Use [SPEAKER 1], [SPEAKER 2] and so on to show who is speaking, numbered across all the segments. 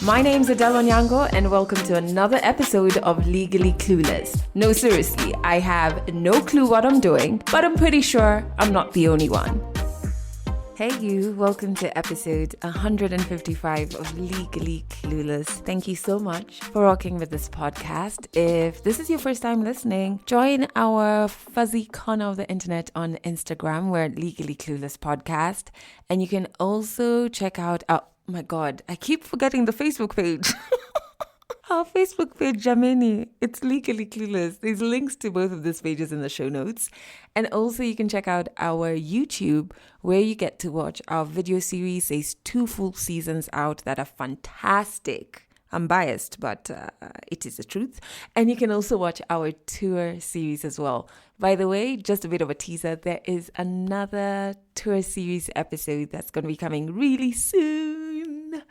[SPEAKER 1] My name's Adele Onyango and welcome to another episode of Legally Clueless. No, seriously, I have no clue what I'm doing, but I'm pretty sure I'm not the only one. Hey you, welcome to episode 155 of Legally Clueless. Thank you so much for rocking with this podcast. If this is your first time listening, join our fuzzy corner of the internet on Instagram. We're Legally Clueless Podcast. And you can also check out our, oh my God, I keep forgetting the Facebook page. Our Facebook page, Jamini, it's Legally Clueless. There's links to both of these pages in the show notes. And also you can check out our YouTube where you get to watch our video series. There's 2 full seasons out that are fantastic. I'm biased, but it is the truth. And you can also watch our tour series as well. By the way, just a bit of a teaser, there is another tour series episode that's going to be coming really soon.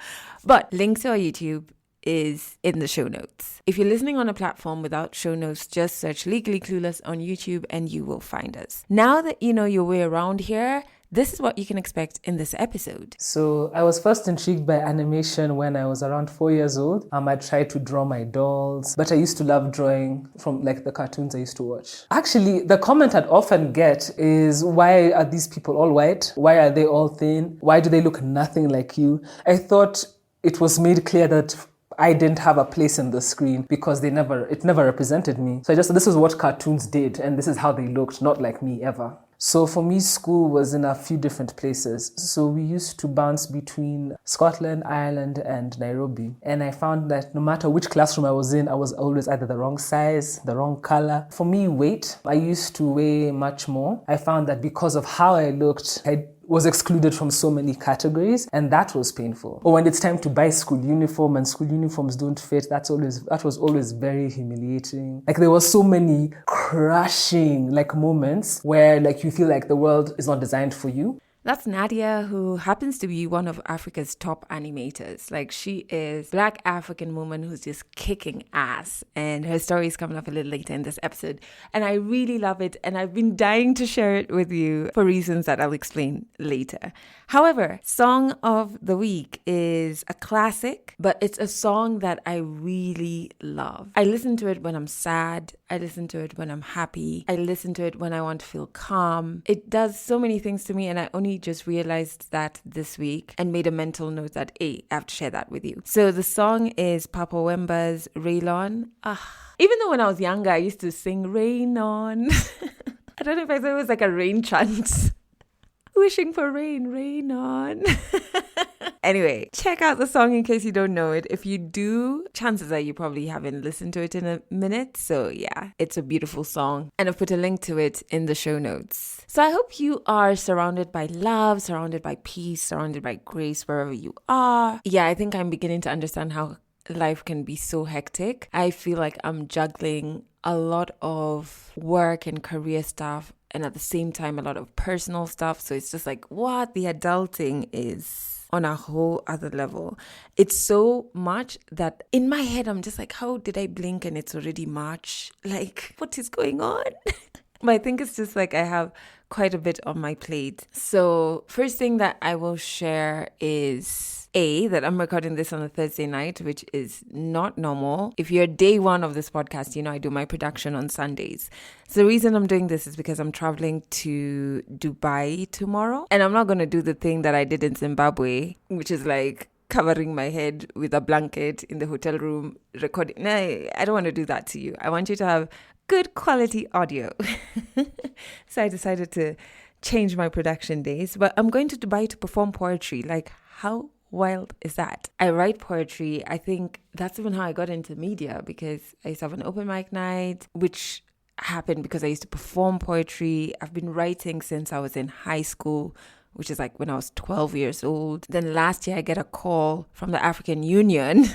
[SPEAKER 1] But link to our YouTube is in the show notes. If you're listening on a platform without show notes, just search Legally Clueless on YouTube and you will find us. Now that you know your way around here, this is what you can expect in this episode.
[SPEAKER 2] So I was first intrigued by animation when I was around 4 years old. I tried to draw my dolls, but I used to love drawing from like the cartoons I used to watch. Actually, the comment I'd often get is, why are these people all white? Why are they all thin? Why do they look nothing like you? I thought it was made clear that I didn't have a place in the screen because it never represented me. So this is what cartoons did and this is how they looked, not like me ever. So for me, school was in a few different places. So we used to bounce between Scotland, Ireland, and Nairobi. And I found that no matter which classroom I was in, I was always either the wrong size, the wrong color. For me, weight, I used to weigh much more. I found that because of how I looked, I was excluded from so many categories, and that was painful. Or when it's time to buy school uniform and school uniforms don't fit, that was always very humiliating. Like there were so many crushing moments where you feel like the world is not designed for you.
[SPEAKER 1] That's Nadia, who happens to be one of Africa's top animators. She is a Black African woman who's just kicking ass. And her story is coming up a little later in this episode. And I really love it. And I've been dying to share it with you for reasons that I'll explain later. However, Song of the Week is a classic, but it's a song that I really love. I listen to it when I'm sad. I listen to it when I'm happy. I listen to it when I want to feel calm. It does so many things to me, and I only just realized that this week and made a mental note that, hey, I have to share that with you. So the song is Papa Wemba's Rain On. Even though when I was younger, I used to sing Rain On. I don't know if I said it was like a rain chant. Wishing for rain, rain on. Anyway, check out the song in case you don't know it. If you do, chances are you probably haven't listened to it in a minute. So yeah, it's a beautiful song. And I've put a link to it in the show notes. So I hope you are surrounded by love, surrounded by peace, surrounded by grace wherever you are. Yeah, I think I'm beginning to understand how life can be so hectic. I feel like I'm juggling a lot of work and career stuff, and at the same time a lot of personal stuff. So it's just what the adulting is on a whole other level. It's so much that in my head I'm just how did I blink and it's already March? What is going on? But I think it's just I have quite a bit on my plate. So first thing that I will share is that I'm recording this on a Thursday night, which is not normal. If you're day one of this podcast, you know I do my production on Sundays. So the reason I'm doing this is because I'm traveling to Dubai tomorrow. And I'm not going to do the thing that I did in Zimbabwe, which is covering my head with a blanket in the hotel room, recording. No, I don't want to do that to you. I want you to have good quality audio. So I decided to change my production days. But I'm going to Dubai to perform poetry. How wild is that? I write poetry. I think that's even how I got into media, because I used to have an open mic night, which happened because I used to perform poetry. I've been writing since I was in high school, which is when I was 12 years old. Then last year I get a call from the African Union.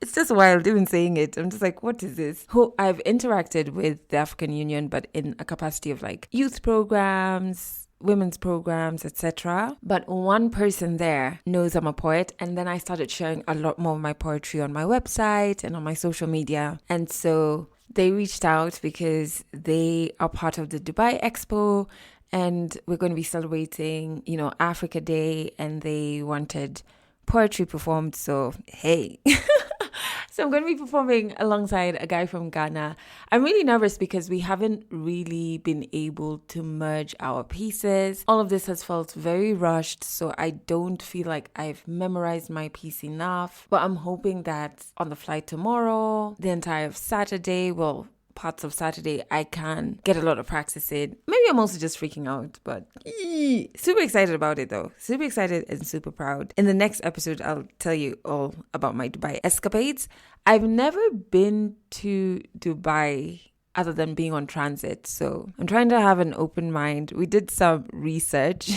[SPEAKER 1] It's just wild even saying it. I'm just what is this? I've interacted with the African Union, but in a capacity of youth programs, women's programs, etc. But one person there knows I'm a poet, and then I started sharing a lot more of my poetry on my website and on my social media. And so they reached out because they are part of the Dubai Expo, and we're going to be celebrating, Africa Day, and they wanted poetry performed, so hey. So I'm going to be performing alongside a guy from Ghana. I'm really nervous because we haven't really been able to merge our pieces. All of this has felt very rushed, so I don't feel like I've memorized my piece enough. But I'm hoping that on the flight tomorrow, the entire Saturday, parts of Saturday, I can get a lot of practice in. Maybe I'm also just freaking out, but super excited about it though. Super excited and super proud. In the next episode, I'll tell you all about my Dubai escapades. I've never been to Dubai other than being on transit, so I'm trying to have an open mind. We did some research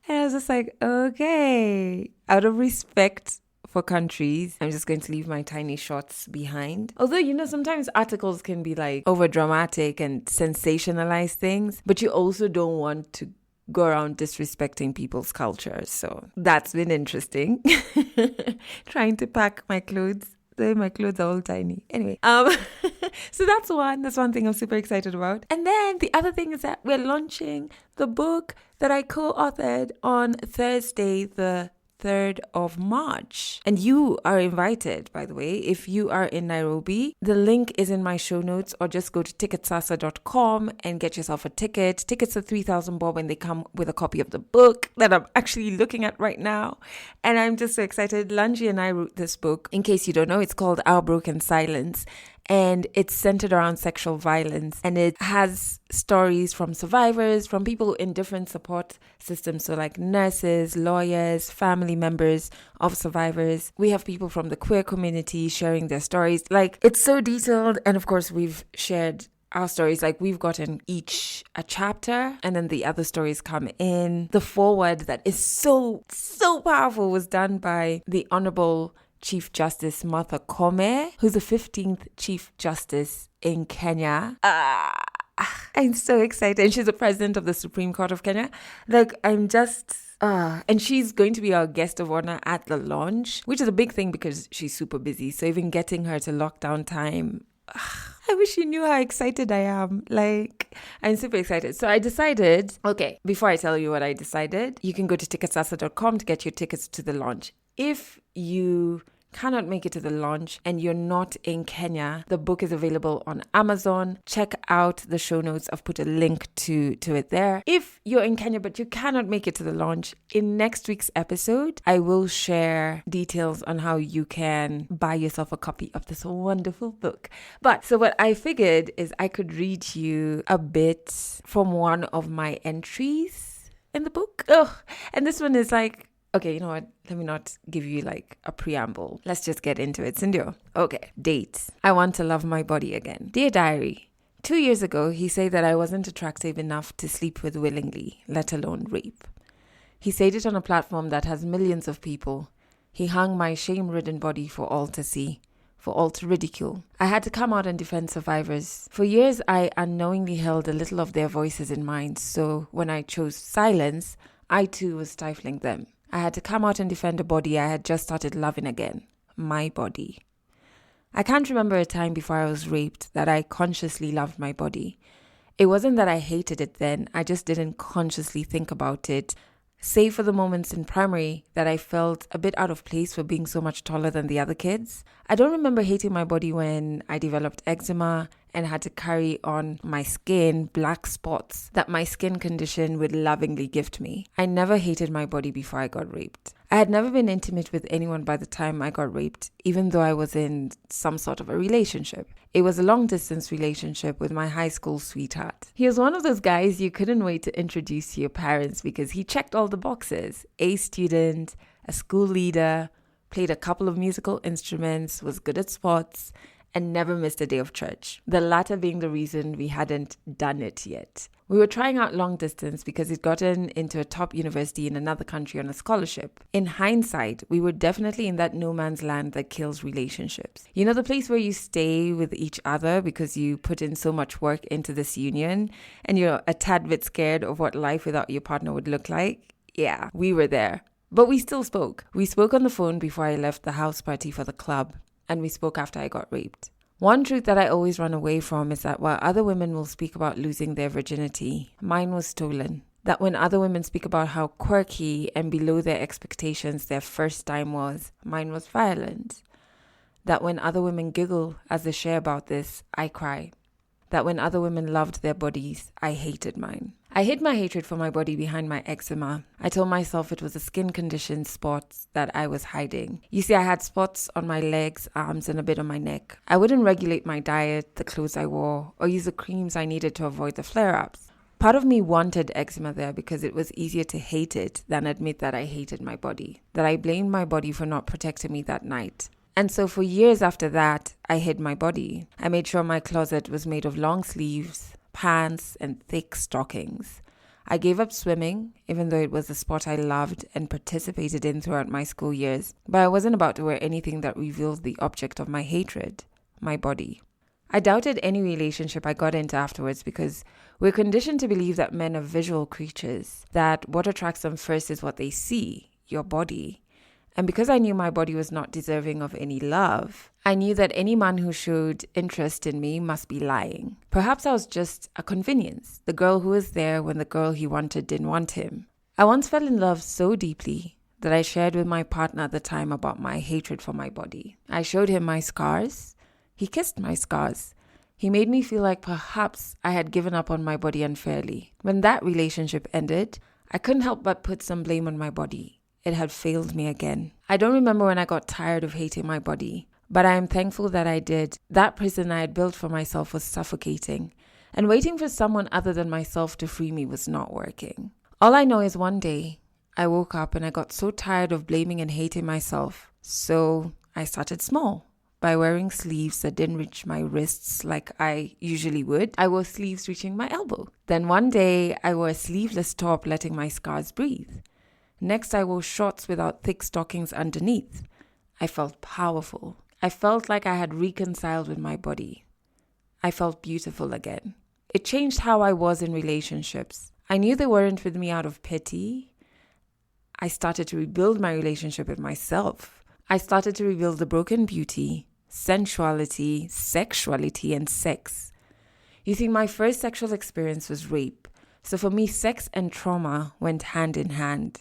[SPEAKER 1] and I was just like, okay, out of respect for countries, I'm just going to leave my tiny shots behind. Although, sometimes articles can be like over dramatic and sensationalize things, but you also don't want to go around disrespecting people's culture. So that's been interesting. Trying to pack my clothes. My clothes are all tiny. Anyway, so that's one thing I'm super excited about. And then the other thing is that we're launching the book that I co-authored on Thursday, the 3rd of March. And you are invited, by the way, if you are in Nairobi. The link is in my show notes, or just go to ticketsasa.com and get yourself a ticket. Tickets are 3,000 bob and they come with a copy of the book that I'm actually looking at right now. And I'm just so excited. Lanji and I wrote this book. In case you don't know, it's called Our Broken Silence. And it's centered around sexual violence. And it has stories from survivors, from people in different support systems. So like nurses, lawyers, family members of survivors. We have people from the queer community sharing their stories. Like, it's so detailed. And of course, we've shared our stories. Like, we've gotten each a chapter and then the other stories come in. The foreword that is so powerful was done by the Honorable Chief Justice Martha Koome, who's the 15th Chief Justice in Kenya. I'm so excited. And she's the president of the Supreme Court of Kenya. Like, I'm just... and she's going to be our guest of honor at the launch, which is a big thing because she's super busy. So even getting her to lockdown time... I wish you knew how excited I am. Like, I'm super excited. So I decided... Okay, before I tell you what I decided, you can go to ticketsasa.com to get your tickets to the launch. If you cannot make it to the launch and you're not in Kenya, the book is available on Amazon. Check out the show notes. I've put a link to it there. If you're in Kenya but you cannot make it to the launch, in next week's episode, I will share details on how you can buy yourself a copy of this wonderful book. But so what I figured is I could read you a bit from one of my entries in the book. And this one is like, okay, you know what? Let me not give you like a preamble. Let's just get into it. Sindio. Okay. Date. I want to love my body again. Dear Diary, 2 years ago, he said that I wasn't attractive enough to sleep with willingly, let alone rape. He said it on a platform that has millions of people. He hung my shame-ridden body for all to see, for all to ridicule. I had to come out and defend survivors. For years, I unknowingly held a little of their voices in mind. So when I chose silence, I too was stifling them. I had to come out and defend a body I had just started loving again. My body. I can't remember a time before I was raped that I consciously loved my body. It wasn't that I hated it then, I just didn't consciously think about it, save for the moments in primary that I felt a bit out of place for being so much taller than the other kids. I don't remember hating my body when I developed eczema and had to carry on my skin black spots that my skin condition would lovingly gift me. I never hated my body before I got raped. I had never been intimate with anyone by the time I got raped, even though I was in some sort of a relationship. It was a long-distance relationship with my high school sweetheart. He was one of those guys you couldn't wait to introduce to your parents because he checked all the boxes. A student, a school leader, played a couple of musical instruments, was good at sports, and never missed a day of church. The latter being the reason we hadn't done it yet. We were trying out long distance because he'd gotten into a top university in another country on a scholarship. In hindsight, we were definitely in that no man's land that kills relationships. You know, the place where you stay with each other because you put in so much work into this union and you're a tad bit scared of what life without your partner would look like? Yeah, we were there. But we still spoke. We spoke on the phone before I left the house party for the club. And we spoke after I got raped. One truth that I always run away from is that while other women will speak about losing their virginity, mine was stolen. That when other women speak about how quirky and below their expectations their first time was, mine was violent. That when other women giggle as they share about this, I cry. That when other women loved their bodies, I hated mine. I hid my hatred for my body behind my eczema. I told myself it was a skin condition spots that I was hiding. You see, I had spots on my legs, arms, and a bit on my neck. I wouldn't regulate my diet, the clothes I wore, or use the creams I needed to avoid the flare-ups. Part of me wanted eczema there because it was easier to hate it than admit that I hated my body, that I blamed my body for not protecting me that night. And so for years after that, I hid my body. I made sure my closet was made of long sleeves, pants, and thick stockings. I gave up swimming, even though it was a sport I loved and participated in throughout my school years. But I wasn't about to wear anything that revealed the object of my hatred, my body. I doubted any relationship I got into afterwards because we're conditioned to believe that men are visual creatures, that what attracts them first is what they see, your body. And because I knew my body was not deserving of any love, I knew that any man who showed interest in me must be lying. Perhaps I was just a convenience, the girl who was there when the girl he wanted didn't want him. I once fell in love so deeply that I shared with my partner at the time about my hatred for my body. I showed him my scars. He kissed my scars. He made me feel like perhaps I had given up on my body unfairly. When that relationship ended, I couldn't help but put some blame on my body. It had failed me again. I don't remember when I got tired of hating my body, but I am thankful that I did. That prison I had built for myself was suffocating, and waiting for someone other than myself to free me was not working. All I know is one day, I woke up and I got so tired of blaming and hating myself. So I started small by wearing sleeves that didn't reach my wrists like I usually would. I wore sleeves reaching my elbow. Then one day, I wore a sleeveless top letting my scars breathe. Next, I wore shorts without thick stockings underneath. I felt powerful. I felt like I had reconciled with my body. I felt beautiful again. It changed how I was in relationships. I knew they weren't with me out of pity. I started to rebuild my relationship with myself. I started to rebuild the broken beauty, sensuality, sexuality, and sex. You see, my first sexual experience was rape. So for me, sex and trauma went hand in hand.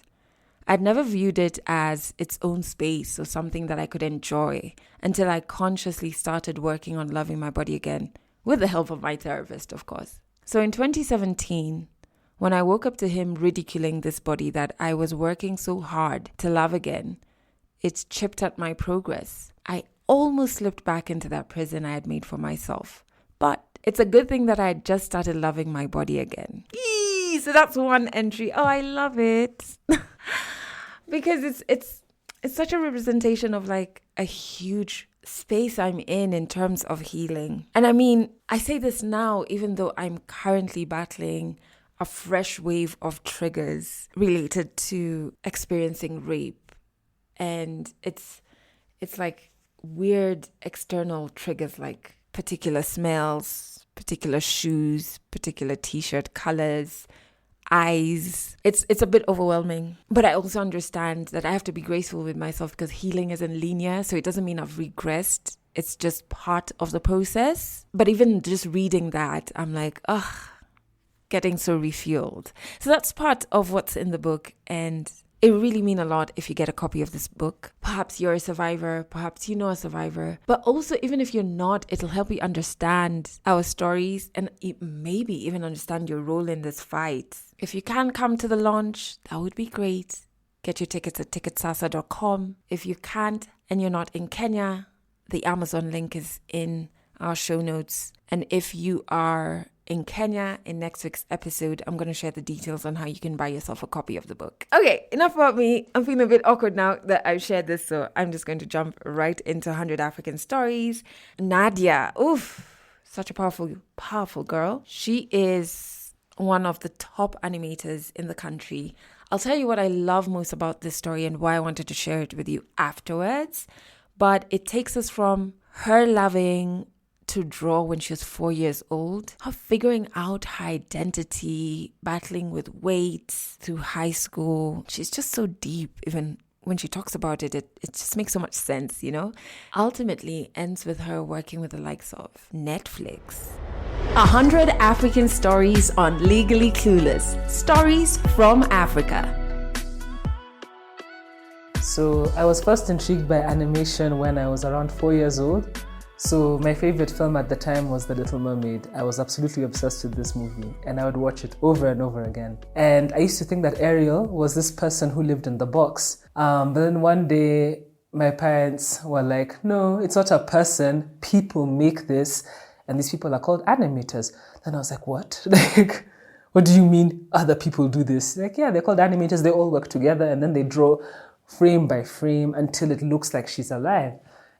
[SPEAKER 1] I'd never viewed it as its own space or something that I could enjoy until I consciously started working on loving my body again, with the help of my therapist, of course. So in 2017, when I woke up to him ridiculing this body that I was working so hard to love again, it chipped at my progress. I almost slipped back into that prison I had made for myself. But it's a good thing that I had just started loving my body again. Yee! So that's one entry. Oh, I love it. Because it's such a representation of like a huge space I'm in terms of healing. And I mean, I say this now, even though I'm currently battling a fresh wave of triggers related to experiencing rape. And it's like weird external triggers like particular smells, particular shoes, particular t-shirt colors, eyes. It's a bit overwhelming. But I also understand that I have to be graceful with myself because healing isn't linear. So it doesn't mean I've regressed. It's just part of the process. But even just reading that, I'm like, getting so refueled. So that's part of what's in the book. And it would really mean a lot if you get a copy of this book. Perhaps you're a survivor, perhaps you know a survivor. But also, even if you're not, it'll help you understand our stories and maybe even understand your role in this fight. If you can come to the launch, that would be great. Get your tickets at ticketsasa.com. If you can't and you're not in Kenya, the Amazon link is in our show notes. And if you are in Kenya, in next week's episode, I'm going to share the details on how you can buy yourself a copy of the book. Okay, enough about me. I'm feeling a bit awkward now that I've shared this, so I'm just going to jump right into 100 African stories. Nadia, such a powerful girl. She is one of the top animators in the country. I'll tell you what I love most about this story and why I wanted to share it with you afterwards. But it takes us from her loving to draw when she was 4 years old, her figuring out her identity, battling with weight through high school. She's just so deep. Even when she talks about it, it just makes so much sense, you know? Ultimately ends with her working with the likes of Netflix, 100 African stories on Legally Clueless. Stories from Africa.
[SPEAKER 2] So I was first intrigued by animation when I was around 4 years old. So my favorite film at the time was The Little Mermaid. I was absolutely obsessed with this movie and I would watch it over and over again. And I used to think that Ariel was this person who lived in the box. But then one day my parents were like, no, it's not a person. People make this. And these people are called animators. Then I was like, what? Like, what do you mean other people do this? Like, yeah, they're called animators. They all work together and then they draw frame by frame until it looks like she's alive.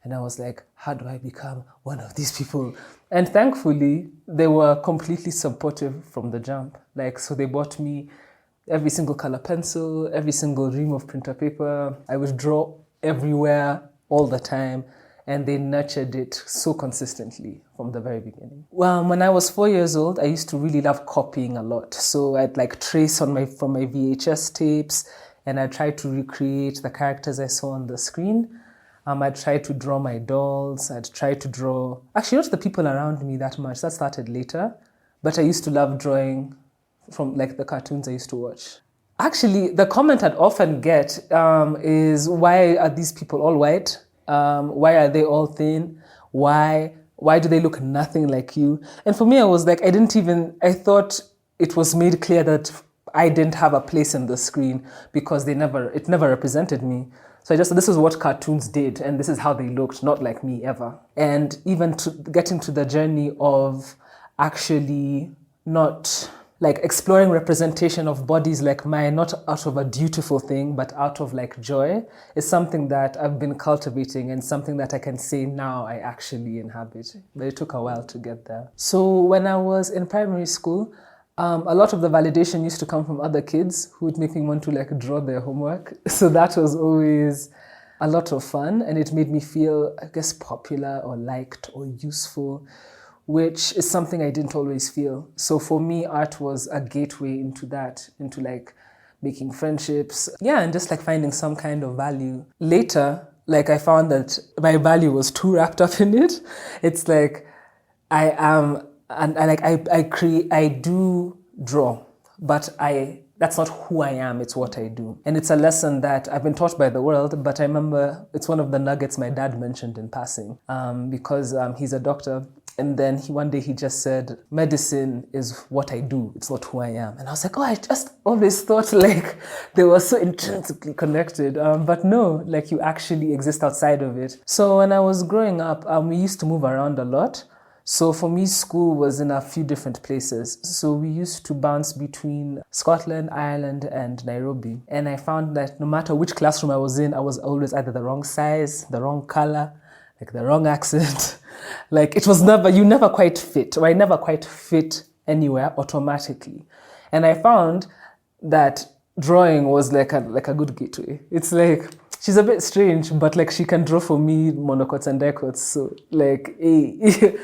[SPEAKER 2] And I was like, how do I become one of these people? And thankfully, they were completely supportive from the jump. Like, so they bought me every single color pencil, every single ream of printer paper. I would draw everywhere all the time. And they nurtured it so consistently from the very beginning. Well, when I was 4 years old, I used to really love copying a lot. So I'd like trace from my VHS tapes, and I'd try to recreate the characters I saw on the screen. I'd try to draw my dolls. I'd try to draw, actually not the people around me that much. That started later. But I used to love drawing from like the cartoons I used to watch. Actually, the comment I'd often get is, why are these people all white? Why are they all thin? Why do they look nothing like you? And for me, I was like, I thought it was made clear that I didn't have a place in the screen because it never represented me. So this is what cartoons did, and this is how they looked, not like me ever. And even to getting to the journey of actually not like exploring representation of bodies like mine, not out of a dutiful thing, but out of like joy, is something that I've been cultivating and something that I can say now I actually inhabit. But it took a while to get there. So when I was in primary school, a lot of the validation used to come from other kids who would make me want to like draw their homework. So that was always a lot of fun, and it made me feel, I guess, popular or liked or useful, which is something I didn't always feel. So for me, art was a gateway into that, into like making friendships. Yeah, and just like finding some kind of value. Later, like I found that my value was too wrapped up in it. It's like I am, and I do draw, but that's not who I am, it's what I do. And it's a lesson that I've been taught by the world, but I remember it's one of the nuggets my dad mentioned in passing, because he's a doctor. And then one day he just said, medicine is what I do, it's not who I am. And I was like, oh, I just always thought like they were so intrinsically connected. But no, like you actually exist outside of it. So when I was growing up, we used to move around a lot. So for me, school was in a few different places. So we used to bounce between Scotland, Ireland, and Nairobi. And I found that no matter which classroom I was in, I was always either the wrong size, the wrong color, like the wrong accent. Like it was you never quite fit, or I never quite fit anywhere automatically. And I found that drawing was like a good gateway. It's like, she's a bit strange, but like she can draw for me monocots and dicots. So like, hey.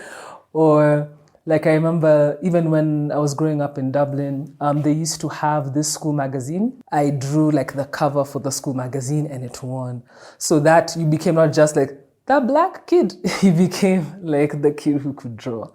[SPEAKER 2] Or like I remember even when I was growing up in Dublin, they used to have this school magazine. I drew like the cover for the school magazine and it won. So that you became not just like that black kid, you became like the kid who could draw.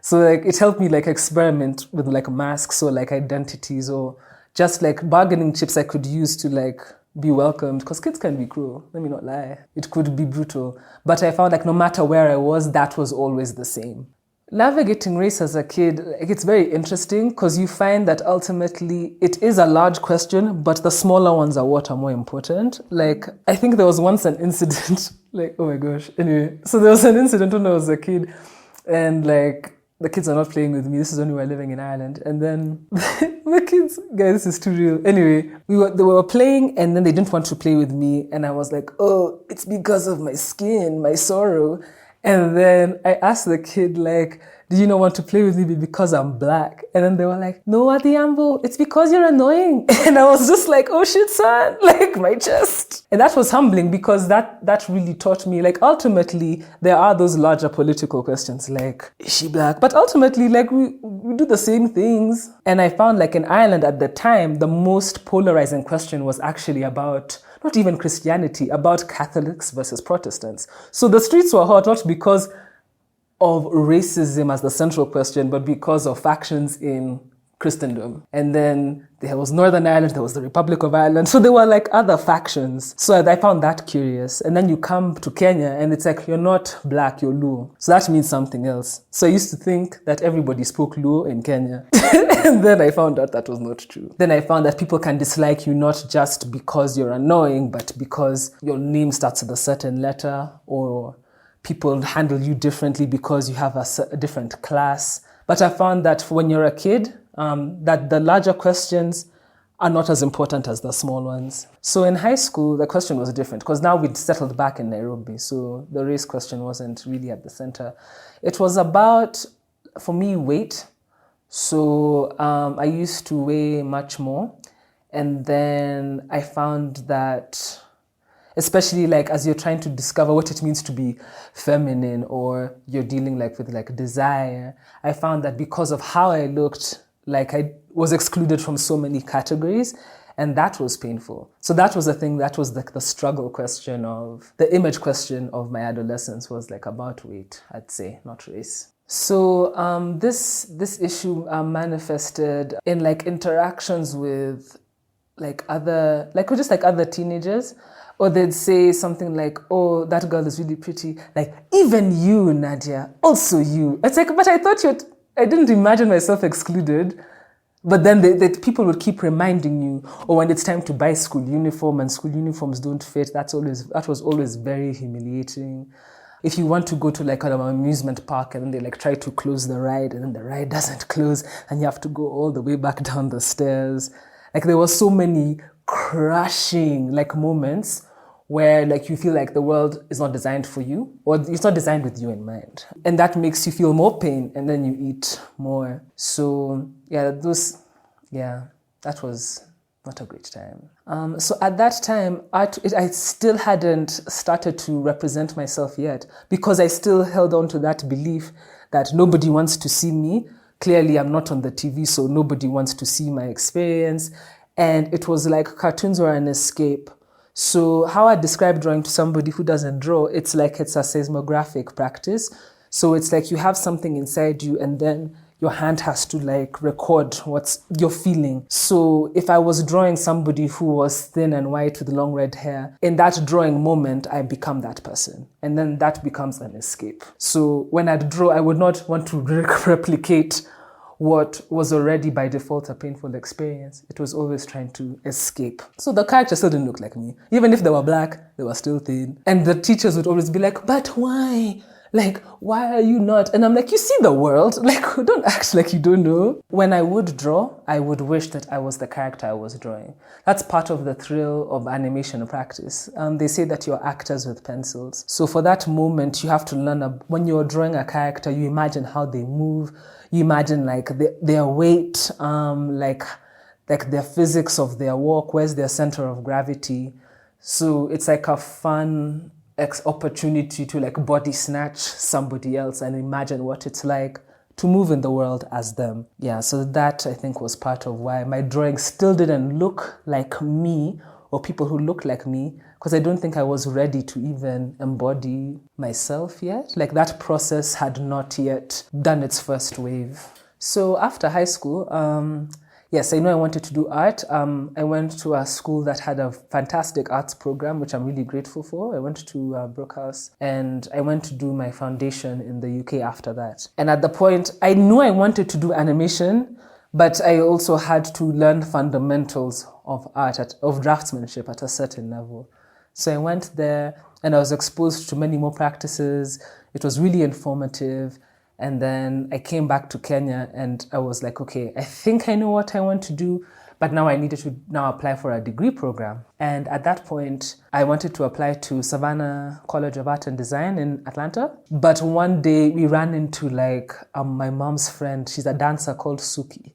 [SPEAKER 2] So like it helped me like experiment with like masks or like identities or just like bargaining chips I could use to like be welcomed, because kids can be cruel, let me not lie. It could be brutal. But I found like no matter where I was, that was always the same. Navigating race as a kid, like, it's very interesting because you find that ultimately it is a large question, but the smaller ones are what are more important. Like, I think there was once an incident, like, oh my gosh. Anyway, so there was an incident when I was a kid and like the kids are not playing with me. This is when we were living in Ireland. And then the kids, guys, this is too real. Anyway, they were playing and then they didn't want to play with me. And I was like, oh, it's because of my skin, my sorrow. And then I asked the kid, like, do you not want to play with me because I'm black? And then they were like, no, Adiambo, it's because you're annoying. And I was just like, oh shit, son, like my chest. And that was humbling because that really taught me, like, ultimately, there are those larger political questions, like, is she black? But ultimately, like, we do the same things. And I found, like, in Ireland at the time, the most polarizing question was actually about not even Christianity, about Catholics versus Protestants. So the streets were hot, not because of racism as the central question, but because of factions in Christendom. And then there was Northern Ireland, there was the Republic of Ireland. So there were like other factions. So I found that curious. And then you come to Kenya and it's like, you're not black, you're Luo. So that means something else. So I used to think that everybody spoke Luo in Kenya. And then I found out that was not true. Then I found that people can dislike you not just because you're annoying, but because your name starts with a certain letter, or people handle you differently because you have a different class. But I found that when you're a kid, that the larger questions are not as important as the small ones. So in high school, the question was different because now we'd settled back in Nairobi. So the race question wasn't really at the center. It was about, for me, weight. So I used to weigh much more. And then I found that, especially like as you're trying to discover what it means to be feminine, or you're dealing like with like desire, I found that because of how I looked, like I was excluded from so many categories, and that was painful. So that was the thing, that was like the struggle question of, the image question of my adolescence was like about weight, I'd say, not race. So this issue manifested in like interactions with like other, like just like other teenagers. Or they'd say something like, oh, that girl is really pretty. Like, even you, Nadia, also you. It's like, but I thought I didn't imagine myself excluded. But then the people would keep reminding you, or when it's time to buy school uniform and school uniforms don't fit, that was always very humiliating. If you want to go to like an amusement park and then they like try to close the ride and then the ride doesn't close and you have to go all the way back down the stairs. Like there were so many crushing like moments where like you feel like the world is not designed for you, or it's not designed with you in mind. And that makes you feel more pain, and then you eat more. So that was not a great time. So at that time, I still hadn't started to represent myself yet, because I still held on to that belief that nobody wants to see me. Clearly, I'm not on the TV, so nobody wants to see my experience. And it was like cartoons were an escape. So how I describe drawing to somebody who doesn't draw, it's like it's a seismographic practice. So it's like you have something inside you and then your hand has to like record what you're feeling. So if I was drawing somebody who was thin and white with long red hair, in that drawing moment, I become that person. And then that becomes an escape. So when I'd draw, I would not want to replicate what was already by default a painful experience. It was always trying to escape. So the characters still didn't look like me. Even if they were black, they were still thin. And the teachers would always be like, but why? Like, why are you not? And I'm like, you see the world. Like, don't act like you don't know. When I would draw, I would wish that I was the character I was drawing. That's part of the thrill of animation practice. They say that you're actors with pencils. So for that moment, you have to learn, when you're drawing a character, you imagine how they move. You imagine like their weight, like their physics of their walk, where's their center of gravity. So it's like a fun opportunity to like body snatch somebody else and imagine what it's like to move in the world as them. Yeah, so that I think was part of why my drawing still didn't look like me or people who look like me, because I don't think I was ready to even embody myself yet. Like that process had not yet done its first wave. So after high school, yes, I know I wanted to do art. I went to a school that had a fantastic arts program, which I'm really grateful for. I went to Brookhouse and I went to do my foundation in the UK after that. And at the point, I knew I wanted to do animation, but I also had to learn fundamentals of art, of draftsmanship at a certain level. So I went there and I was exposed to many more practices. It was really informative. And then I came back to Kenya and I was like, okay, I think I know what I want to do, but now I needed to apply for a degree program. And at that point, I wanted to apply to Savannah College of Art and Design in Atlanta. But one day we ran into like my mom's friend. She's a dancer called Suki.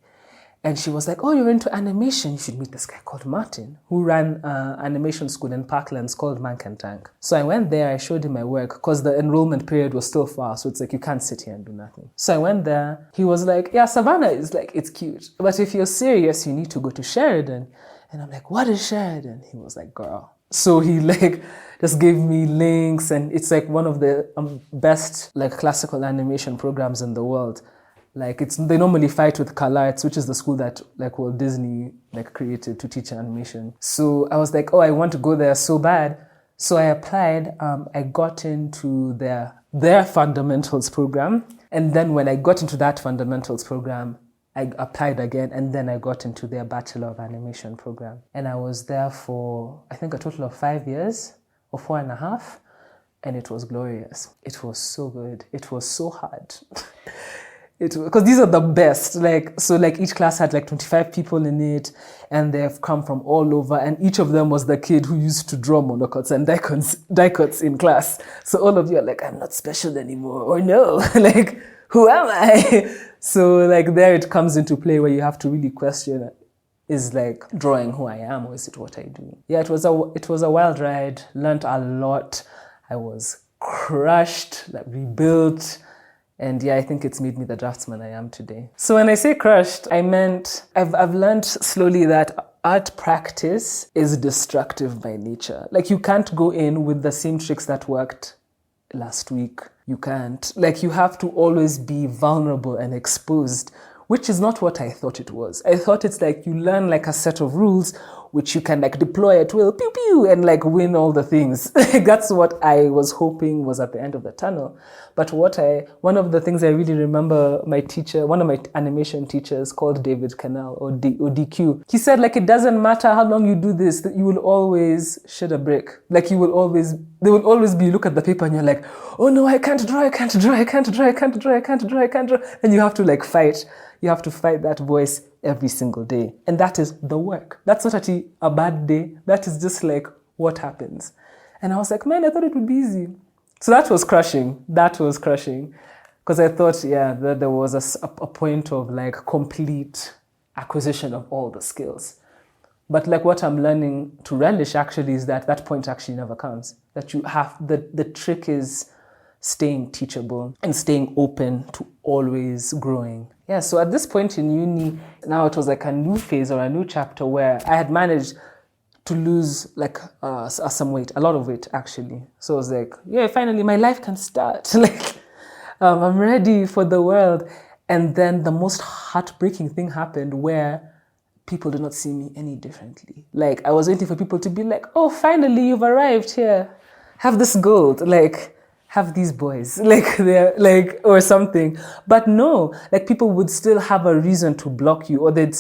[SPEAKER 2] And she was like, oh, you're into animation. You should meet this guy called Martin, who ran an animation school in Parklands called Mank and Tank. So I went there, I showed him my work, because the enrollment period was still far. So it's like, you can't sit here and do nothing. So I went there. He was like, yeah, Savannah is like, it's cute. But if you're serious, you need to go to Sheridan. And I'm like, what is Sheridan? He was like, girl, So he like just gave me links, and it's like one of the best like classical animation programs in the world. Like they normally fight with CalArts, which is the school that like Walt Disney like created to teach animation. So I was like, oh, I want to go there so bad. So I applied. I got into their fundamentals program, and then when I got into that fundamentals program, I applied again, and then I got into their Bachelor of Animation program. And I was there for, I think, a total of 5 years or 4.5. And it was glorious. It was so good. It was so hard. Because these are the best. Like, so like each class had like 25 people in it, and they've come from all over. And each of them was the kid who used to draw monocuts and die cuts in class. So all of you are like, I'm not special anymore. Or no, like, who am I? So like there it comes into play where you have to really question, is like drawing who I am, or is it what I do? Yeah, it was a wild ride. Learned a lot. I was crushed, like rebuilt. And yeah, I think it's made me the draftsman I am today. So when I say crushed, I meant I've learned slowly that art practice is destructive by nature. Like you can't go in with the same tricks that worked last week. You can't. Like you have to always be vulnerable and exposed, which is not what I thought it was. I thought it's like you learn like a set of rules which you can like deploy at will, pew pew, and like win all the things. That's what I was hoping was at the end of the tunnel. But one of the things I really remember, one of my animation teachers called David Cannell or DQ, he said like, it doesn't matter how long you do this, that you will always shit a brick. Like there will always be, you look at the paper and you're like, oh no, I can't draw. And you have to like fight. You have to fight that voice every single day. And that is the work. That's not actually a bad day. That is just like what happens. And I was like, man, I thought it would be easy. So that was crushing. Because I thought, yeah, that there was a point of like complete acquisition of all the skills. But like what I'm learning to relish actually is that point actually never comes. That you have, the trick is staying teachable and staying open to always growing. Yeah, so at this point in uni, now it was like a new phase or a new chapter where I had managed to lose like some weight, a lot of weight actually. So I was like, yeah, finally my life can start. Like, I'm ready for the world. And then the most heartbreaking thing happened where people did not see me any differently. Like I was waiting for people to be like, oh, finally you've arrived here. Have this gold. Like, have these boys, like they're like, or something. But no, like people would still have a reason to block you, or you're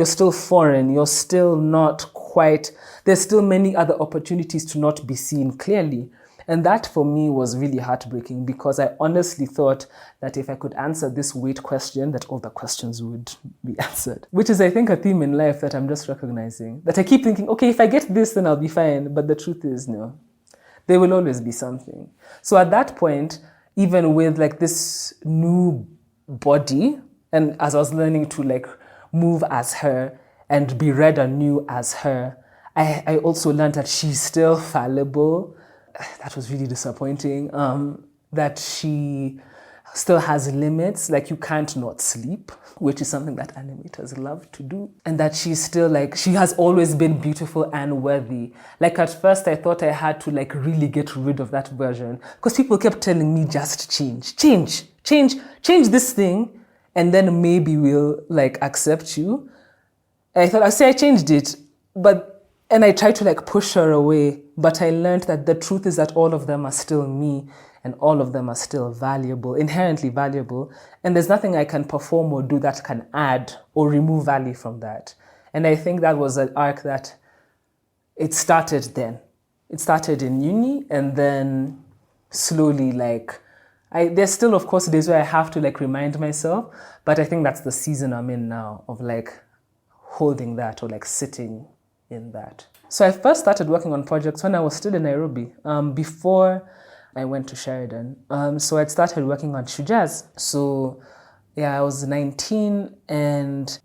[SPEAKER 2] still foreign, you're still not quite, there's still many other opportunities to not be seen clearly. And that for me was really heartbreaking because I honestly thought that if I could answer this weight question, that all the questions would be answered. Which is, I think, a theme in life that I'm just recognizing. That I keep thinking, okay, if I get this, then I'll be fine. But the truth is, no. There will always be something. So at that point, even with like this new body, and as I was learning to like move as her and be read anew as her, I also learned that she's still fallible. That was really disappointing. That she still has limits, like you can't not sleep, which is something that animators love to do. And that she's still like, she has always been beautiful and worthy. Like at first I thought I had to like really get rid of that version because people kept telling me just change this thing and then maybe we'll like accept you. And I changed it, and I tried to like push her away, but I learned that the truth is that all of them are still me and all of them are still valuable, inherently valuable. And there's nothing I can perform or do that can add or remove value from that. And I think that was an arc that it started then. It started in uni and then slowly like, there's still of course days where I have to like remind myself, but I think that's the season I'm in now of like holding that or like sitting in that. So I first started working on projects when I was still in Nairobi, before I went to Sheridan. So I'd started working on Shujaz. So yeah, I was 19 and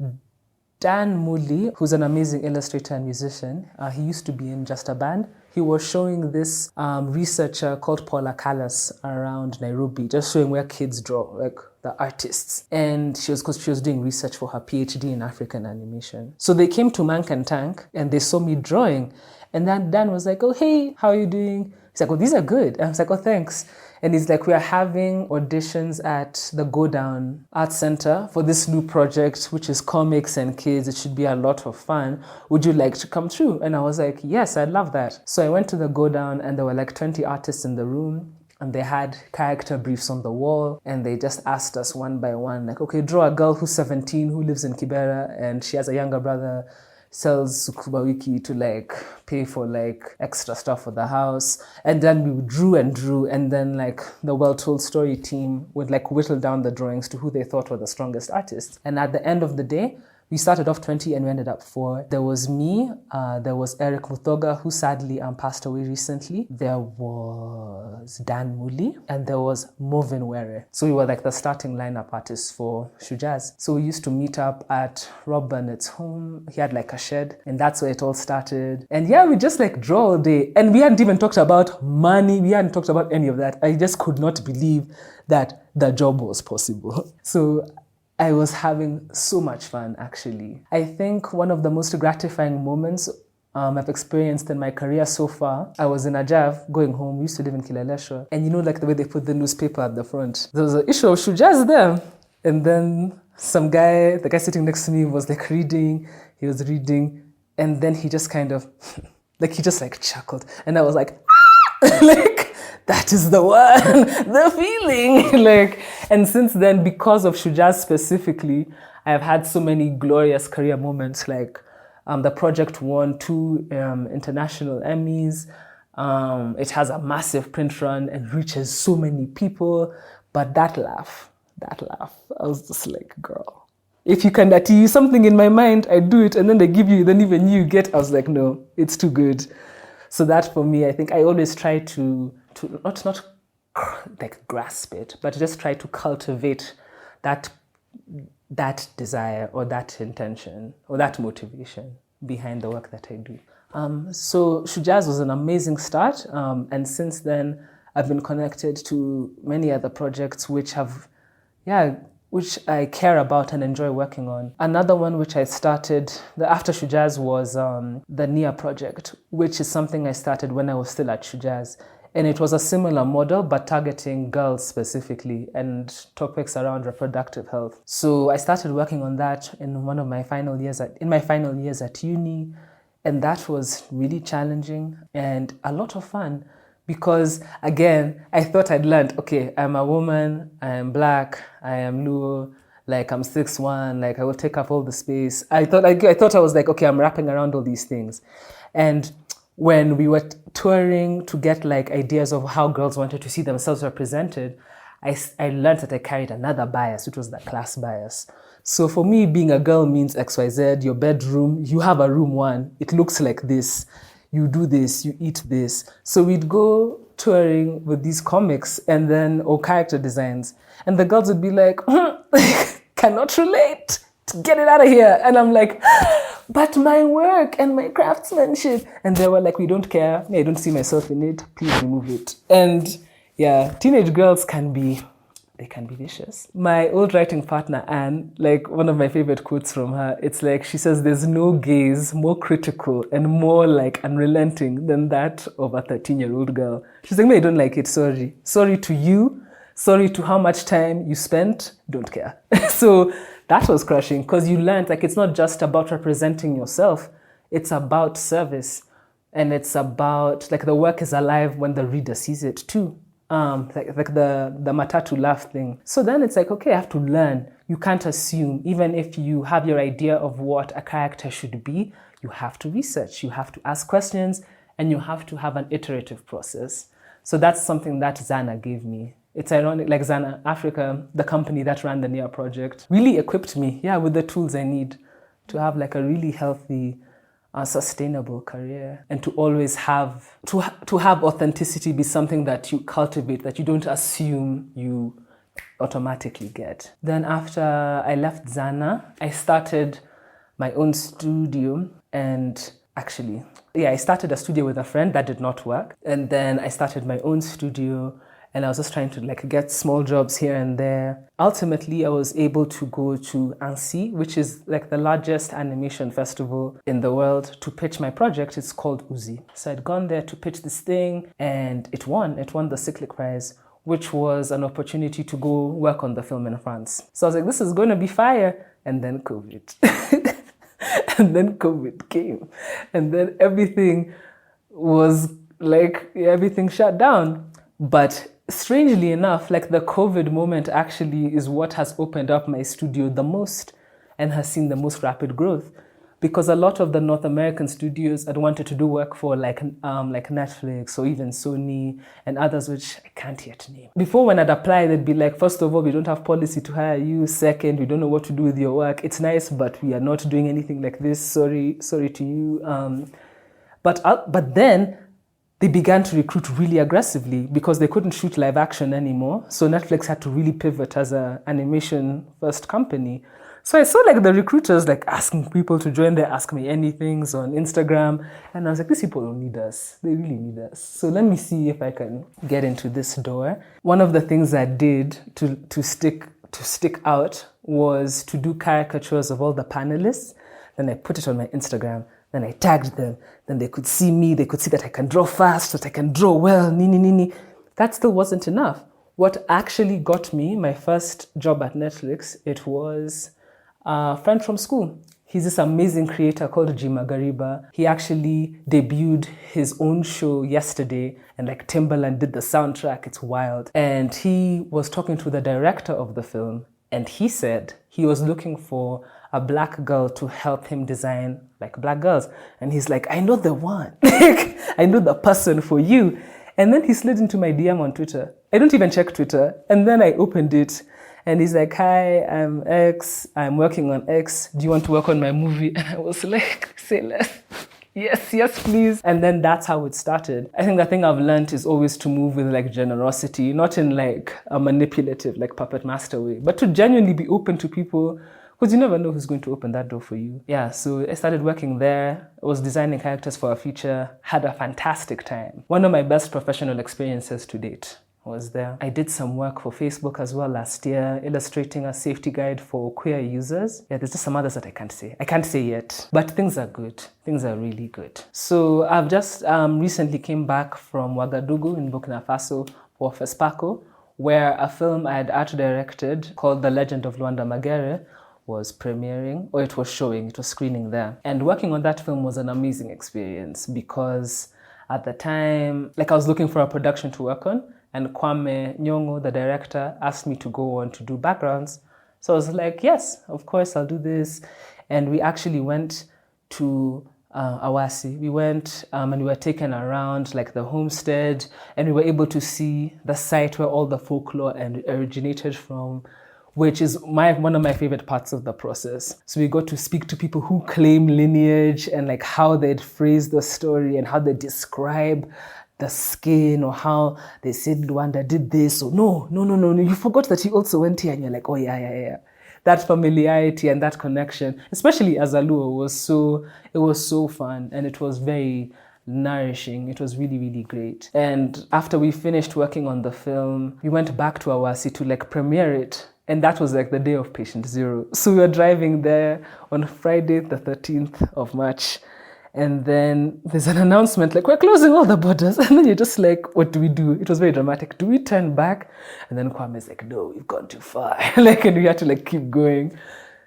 [SPEAKER 2] Dan Muli, who's an amazing illustrator and musician, he used to be in Just a Band. He was showing this researcher called Paula Callas around Nairobi, just showing where kids draw, like the artists. And she was doing research for her PhD in African animation. So they came to Mank and Tank and they saw me drawing. And then Dan was like, oh, hey, how are you doing? He's like, oh, these are good. And I was like, oh, thanks. And he's like, we are having auditions at the Go Down Art Center for this new project, which is comics and kids. It should be a lot of fun. Would you like to come through? And I was like, yes, I'd love that. So I went to the Go Down, and there were like 20 artists in the room. And they had character briefs on the wall, and they just asked us one by one, like, okay, draw a girl who's 17, who lives in Kibera, and she has a younger brother, sells Sukuba Wiki to like pay for like extra stuff for the house. And then we drew, and then like the Well Told Story team would like whittle down the drawings to who they thought were the strongest artists. And at the end of the day, we started off 20 and we ended up 4. There was me, there was Eric Muthoga, who sadly passed away recently. There was Dan Muli, and there was Movin Were. So we were like the starting lineup artists for Shujaz. So we used to meet up at Rob Burnett's home. He had like a shed, and that's where it all started. And yeah, we just like draw all day. And we hadn't even talked about money. We hadn't talked about any of that. I just could not believe that the job was possible. So I was having so much fun, actually. I think one of the most gratifying moments I've experienced in my career so far, I was in Ajav going home. We used to live in Kileleshwa. And you know, like the way they put the newspaper at the front. There was an issue of Shujaz there. And then the guy sitting next to me was like reading. He was reading. And then he just kind of, he just chuckled. And I was like, that is the one, the feeling. And since then, because of Shujaz specifically, I have had so many glorious career moments. The project won 2 international Emmys. It has a massive print run and reaches so many people. But that laugh, I was just like, girl, if you can achieve something in my mind, I do it. And then they give you, then even you get, I was like, no, it's too good. So that for me, I think I always try to not grasp it, but just try to cultivate that desire or that intention or that motivation behind the work that I do. So Shujaz was an amazing start, and since then I've been connected to many other projects which I care about and enjoy working on. Another one which I started after Shujaz was the NIA project, which is something I started when I was still at Shujaz. And it was a similar model, but targeting girls specifically and topics around reproductive health. So I started working on that in my final years at uni. And that was really challenging and a lot of fun because, again, I thought I'd learned, okay, I'm a woman, I am Black, I am Luo, I'm 6'1", I will take up all the space. I thought I was like, okay, I'm wrapping around all these things. And when we were touring to get ideas of how girls wanted to see themselves represented, I learned that I carried another bias, which was the class bias. So for me, being a girl means XYZ, your bedroom, you have a room 1, it looks like this, you do this, you eat this. So we'd go touring with these comics or character designs, and the girls would be like, cannot relate, get it out of here. And I'm like, but my work and my craftsmanship. And they were like, we don't care. I don't see myself in it. Please remove it. And yeah, teenage girls can be vicious. My old writing partner, Anne, one of my favorite quotes from her, it's she says, there's no gaze more critical and more unrelenting than that of a 13-year-old girl. She's like, no, I don't like it. Sorry. Sorry to you. Sorry to how much time you spent. Don't care. So that was crushing because you learned it's not just about representing yourself. It's about service. And it's about the work is alive when the reader sees it too. The matatu laugh thing. So then it's okay, I have to learn. You can't assume. Even if you have your idea of what a character should be, you have to research, you have to ask questions, and you have to have an iterative process. So that's something that Zana gave me. It's ironic, Zana Africa, the company that ran the NIA project, really equipped me, with the tools I need to have a really healthy, sustainable career, and to always have authenticity be something that you cultivate, that you don't assume you automatically get. Then after I left Zana, I started my own studio, and I started a studio with a friend that did not work, and then I started my own studio. and I was just trying to like get small jobs here and there. Ultimately, I was able to go to Annecy, which is like the largest animation festival in the world, to pitch my project. It's called Uzi. So I'd gone there to pitch this thing, and it won. It won the Cyclic Prize, which was an opportunity to go work on the film in France. So I was like, this is going to be fire. And then COVID. And then COVID came. And then everything was like, everything shut down. But strangely enough, like the COVID moment actually is what has opened up my studio the most and has seen the most rapid growth. Because a lot of the North American studios had wanted to do work for like Netflix or even Sony and others, which I can't yet name. Before, when I'd apply, they'd be like, first of all, we don't have policy to hire you. Second, we don't know what to do with your work. It's nice, but we are not doing anything like this. Sorry to you. But then they began to recruit really aggressively because they couldn't shoot live action anymore. So Netflix had to really pivot as an animation first company. So I saw like the recruiters like asking people to join their Ask Me Anythings on Instagram. And I was like, these people don't need us. They really need us. So let me see if I can get into this door. One of the things I did to stick out was to do caricatures of all the panelists. Then I put it on my Instagram. Then I tagged them. Then they could see me. They could see that I can draw fast, that I can draw well, nini. That still wasn't enough. What actually got me my first job at Netflix, it was a friend from school. He's this amazing creator called G Magariba. He actually debuted his own show yesterday, and like Timbaland did the soundtrack. It's wild. And he was talking to the director of the film, and he said he was looking for a black girl to help him design like black girls. And he's like, I know the one. I know the person for you. And then he slid into my DM on Twitter. I don't even check Twitter. And then I opened it. And he's like, hi, I'm X. I'm working on X. Do you want to work on my movie? And I was like, say less. Yes, please. And then that's how it started. I think the thing I've learned is always to move with like generosity, not in like a manipulative, like puppet master way, but to genuinely be open to people, because you never know who's going to open that door for you. Yeah, so I started working there. I was designing characters for a feature, had a fantastic time. One of my best professional experiences to date was there. I did some work for Facebook as well last year, illustrating a safety guide for queer users. Yeah, there's just some others that I can't say. I can't say yet, but things are good. Things are really good. So I've just recently came back from Ouagadougou in Burkina Faso for FESPACO, where a film I had art directed called The Legend of Luanda Magere was premiering, or it was showing, it was screening there. And working on that film was an amazing experience because at the time, like I was looking for a production to work on, and Kwame Nyong'o, the director, asked me to go on to do backgrounds. So I was like, yes, of course, I'll do this. And we actually went to Awasi. We went and we were taken around like the homestead, and we were able to see the site where all the folklore originated from, which is one of my favorite parts of the process. So we got to speak to people who claim lineage and like how they'd phrase the story and how they describe the skin, or how they said Rwanda did this, or no, you forgot that you also went here, and you're like, oh yeah. That familiarity and that connection, especially as a Luo, it was so fun, and it was very nourishing. It was really, really great. And after we finished working on the film, we went back to Awasi to like premiere it. And that was like the day of patient zero. So we were driving there on Friday, the 13th of March. And then there's an announcement like, we're closing all the borders. And then you're just like, what do we do? It was very dramatic. Do we turn back? And then Kwame's like, no, we've gone too far. And we had to like keep going.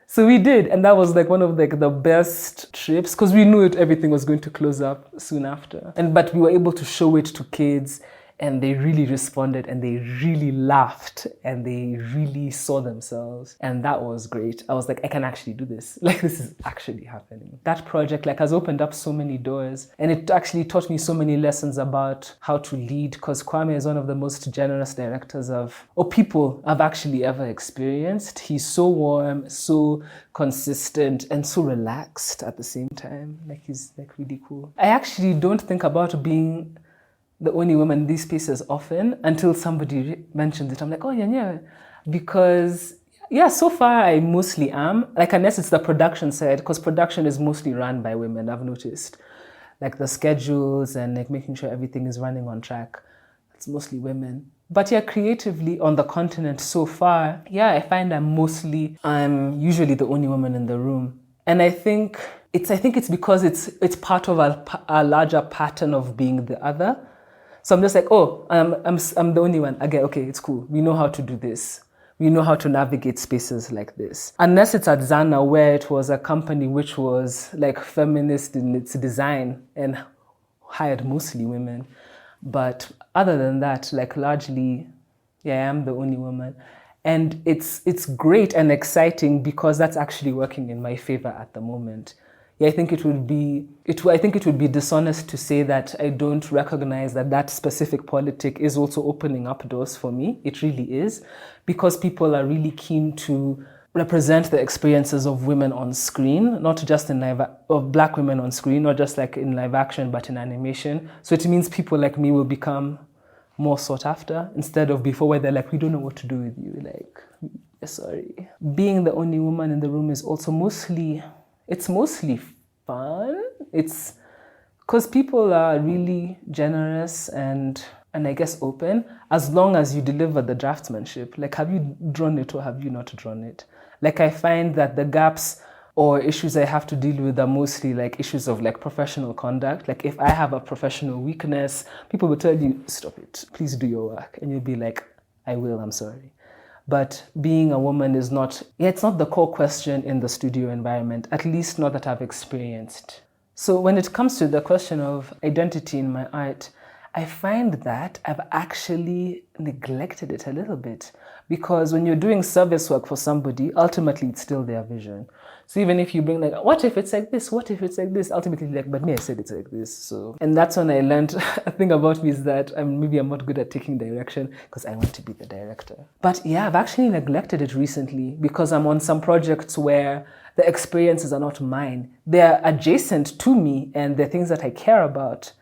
[SPEAKER 2] So we did. And that was like one of like the best trips because we knew everything was going to close up soon after. But we were able to show it to kids. And they really responded, and they really laughed, and they really saw themselves. And that was great. I was like, I can actually do this. Like, this is actually happening. That project like has opened up so many doors, and it actually taught me so many lessons about how to lead, because Kwame is one of the most generous directors people I've actually ever experienced. He's so warm, so consistent, and so relaxed at the same time. Like, he's like really cool. I actually don't think about being the only woman in these spaces often until somebody mentions it. I'm like, oh yeah. Because so far I mostly am. Like, unless it's the production side, because production is mostly run by women, I've noticed. Like the schedules and like making sure everything is running on track. It's mostly women. But yeah, creatively on the continent so far, yeah, I find I'm usually the only woman in the room. And I think it's because it's part of a larger pattern of being the other. So I'm just like, oh, I'm the only one. Again, okay, it's cool. We know how to do this. We know how to navigate spaces like this. Unless it's at Zana, where it was a company which was like feminist in its design and hired mostly women. But other than that, like largely, yeah, I am the only woman. And it's great and exciting because that's actually working in my favor at the moment. Yeah, I think it would be dishonest to say that I don't recognize that specific politic is also opening up doors for me. It really is, because people are really keen to represent the experiences of women on screen, not just of Black women on screen, not just like in live action, but in animation. So it means people like me will become more sought after, instead of before where they're like, we don't know what to do with you. Like, sorry. Being the only woman in the room is also mostly fun. It's because people are really generous and I guess open, as long as you deliver the draftsmanship. Like, have you drawn it or have you not drawn it? Like, I find that the gaps or issues I have to deal with are mostly like issues of like professional conduct. Like, if I have a professional weakness, people will tell you, stop it, please do your work. And you'll be like, I will, I'm sorry. But being a woman is it's not the core question in the studio environment, at least not that I've experienced. So when it comes to the question of identity in my art, I find that I've actually neglected it a little bit, because when you're doing service work for somebody, ultimately it's still their vision. So even if you bring like, what if it's like this? What if it's like this? Ultimately, like, but me, I said it's like this. So, and that's when I learned a thing about me is that I'm not good at taking direction because I want to be the director. But yeah, I've actually neglected it recently because I'm on some projects where the experiences are not mine. They're adjacent to me and they're things that I care about,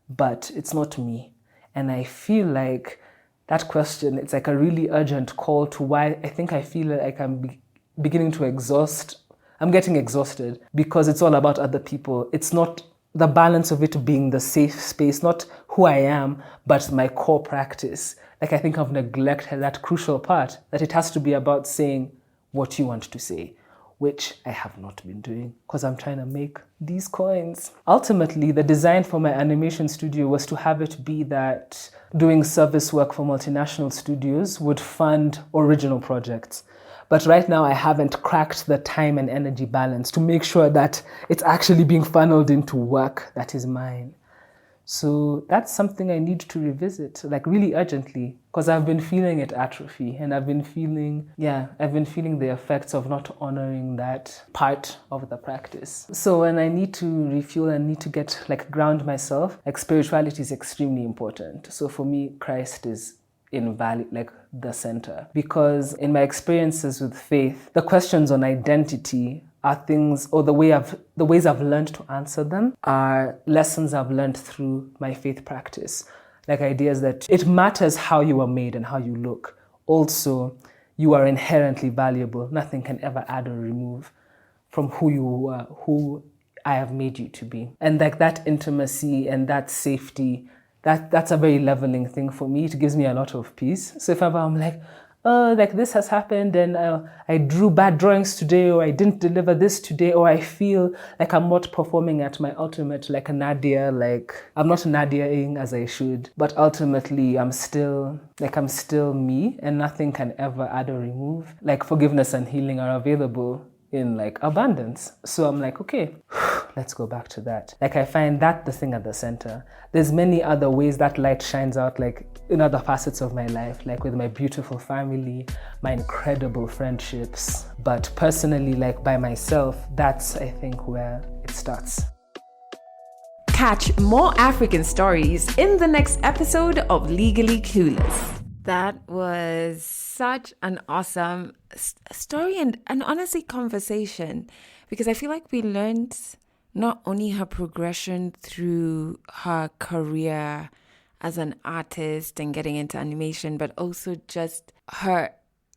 [SPEAKER 2] but it's not me. And I feel like that question, it's like a really urgent call to why I feel like I'm beginning to I'm getting exhausted because it's all about other people. It's not the balance of it being the safe space, not who I am, but my core practice. Like, I think I've neglected that crucial part, that it has to be about saying what you want to say, which I have not been doing because I'm trying to make these coins. Ultimately, the design for my animation studio was to have it be that doing service work for multinational studios would fund original projects. But right now, I haven't cracked the time and energy balance to make sure that it's actually being funneled into work that is mine. So that's something I need to revisit, like really urgently, because I've been feeling it atrophy, and I've been feeling the effects of not honoring that part of the practice. So when I need to refuel and need to ground myself, like, spirituality is extremely important. So for me, Christ is the center, because in my experiences with faith, the questions on identity are things, or the ways I've learned to answer them are lessons I've learned through my faith practice. Like, ideas that it matters how you are made and how you look. Also, you are inherently valuable. Nothing can ever add or remove from who you are, who I have made you to be. And like that intimacy and that safety, that's a very leveling thing for me. It gives me a lot of peace. So if ever I'm like, oh, like this has happened and I drew bad drawings today, or I didn't deliver this today, or I feel like I'm not performing at my ultimate, like a Nadia, like I'm not Nadiaing as I should, but ultimately I'm still me, and nothing can ever add or remove. Like, forgiveness and healing are available in like abundance. So I'm like, okay, let's go back to that. Like, I find that the thing at the center. There's many other ways that light shines out, like in other facets of my life, like with my beautiful family, my incredible friendships. But personally, like by myself, that's, I think, where it starts.
[SPEAKER 1] Catch more African stories in the next episode of Legally Clueless. That was such an awesome story and honestly conversation, because I feel like we learned not only her progression through her career as an artist and getting into animation, but also just her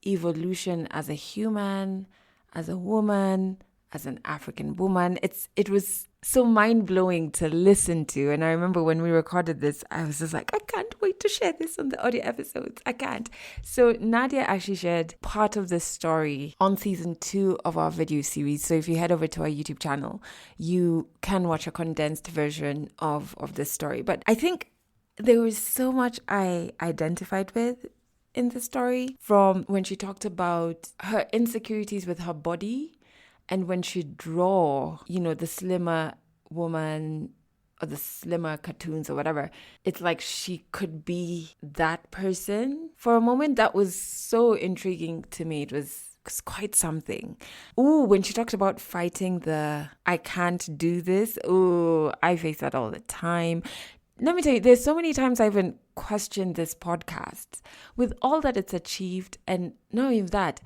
[SPEAKER 1] evolution as a human, as a woman, as an African woman. It was so mind-blowing to listen to. And I remember when we recorded this, I was just like, I can't wait to share this on the audio episodes. I can't. So Nadia actually shared part of this story on season 2 of our video series. So if you head over to our YouTube channel, you can watch a condensed version of this story. But I think there was so much I identified with in the story, from when she talked about her insecurities with her body, and when she draw, the slimmer woman or the slimmer cartoons or whatever, it's like she could be that person for a moment. That was so intriguing to me. It was quite something. Ooh, when she talked about fighting the I can't do this. Ooh, I face that all the time. Let me tell you, there's so many times I even questioned this podcast with all that it's achieved, and not even that,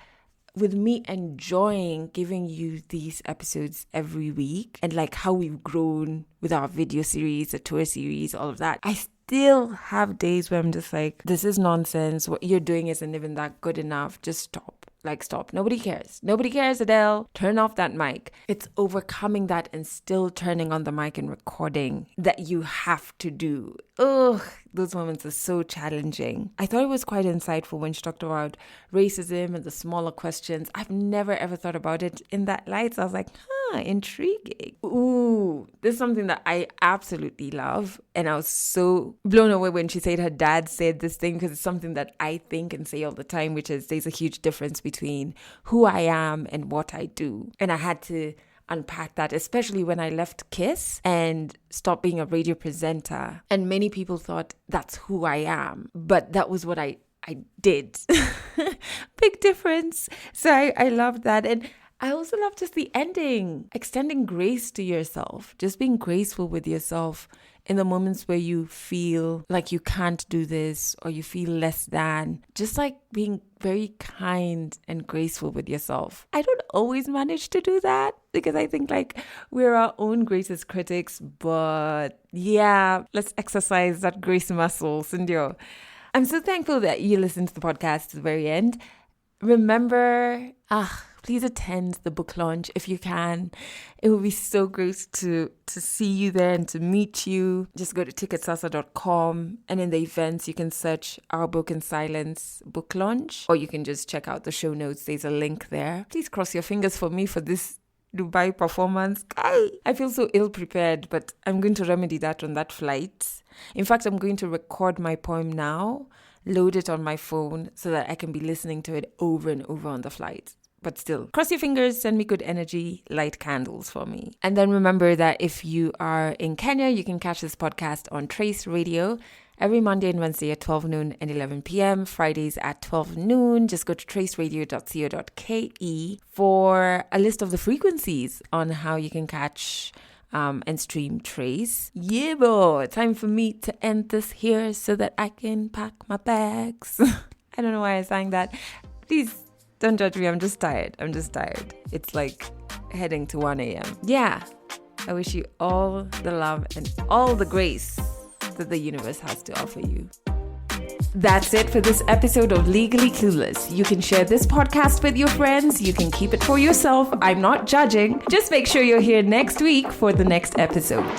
[SPEAKER 1] with me enjoying giving you these episodes every week, and like how we've grown with our video series, the tour series, all of that. I still have days where I'm just like, this is nonsense. What you're doing isn't even that good enough. Just stop. Stop. Nobody cares. Nobody cares, Adele. Turn off that mic. It's overcoming that and still turning on the mic and recording that you have to do. Ugh, those moments are so challenging. I thought it was quite insightful when she talked about racism and the smaller questions. I've never ever thought about it in that light. So I was like, intriguing. Ooh, this is something that I absolutely love. And I was so blown away when she said her dad said this thing, because it's something that I think and say all the time, which is there's a huge difference between who I am and what I do. And I had to unpack that, especially when I left KISS and stopped being a radio presenter. And many people thought that's who I am, but that was what I did. Big difference. So I loved that. And I also love just the ending, extending grace to yourself, just being graceful with yourself in the moments where you feel like you can't do this or you feel less than, just like being very kind and graceful with yourself. I don't always manage to do that because I think like we're our own greatest critics, but yeah, let's exercise that grace muscle, Cindy. I'm so thankful that you listened to the podcast to the very end. Remember, please attend the book launch if you can. It would be so great to see you there and to meet you. Just go to ticketsasa.com, and in the events you can search Our Book in Silence book launch, or you can just check out the show notes. There's a link there. Please cross your fingers for me for this Dubai performance. I feel so ill prepared, but I'm going to remedy that on that flight. In fact, I'm going to record my poem now, load it on my phone so that I can be listening to it over and over on the flight. But still, cross your fingers, send me good energy, light candles for me. And then remember that if you are in Kenya, you can catch this podcast on Trace Radio every Monday and Wednesday at 12 noon and 11 p.m. Fridays at 12 noon. Just go to traceradio.co.ke for a list of the frequencies on how you can catch and stream Trace. Yeah, boy, time for me to end this here so that I can pack my bags. I don't know why I sang that. Please don't judge me. I'm just tired. It's like heading to 1 a.m. Yeah, I wish you all the love and all the grace that the universe has to offer you. That's it for this episode of Legally Clueless. You can share this podcast with your friends. You can keep it for yourself. I'm not judging. Just make sure you're here next week for the next episode.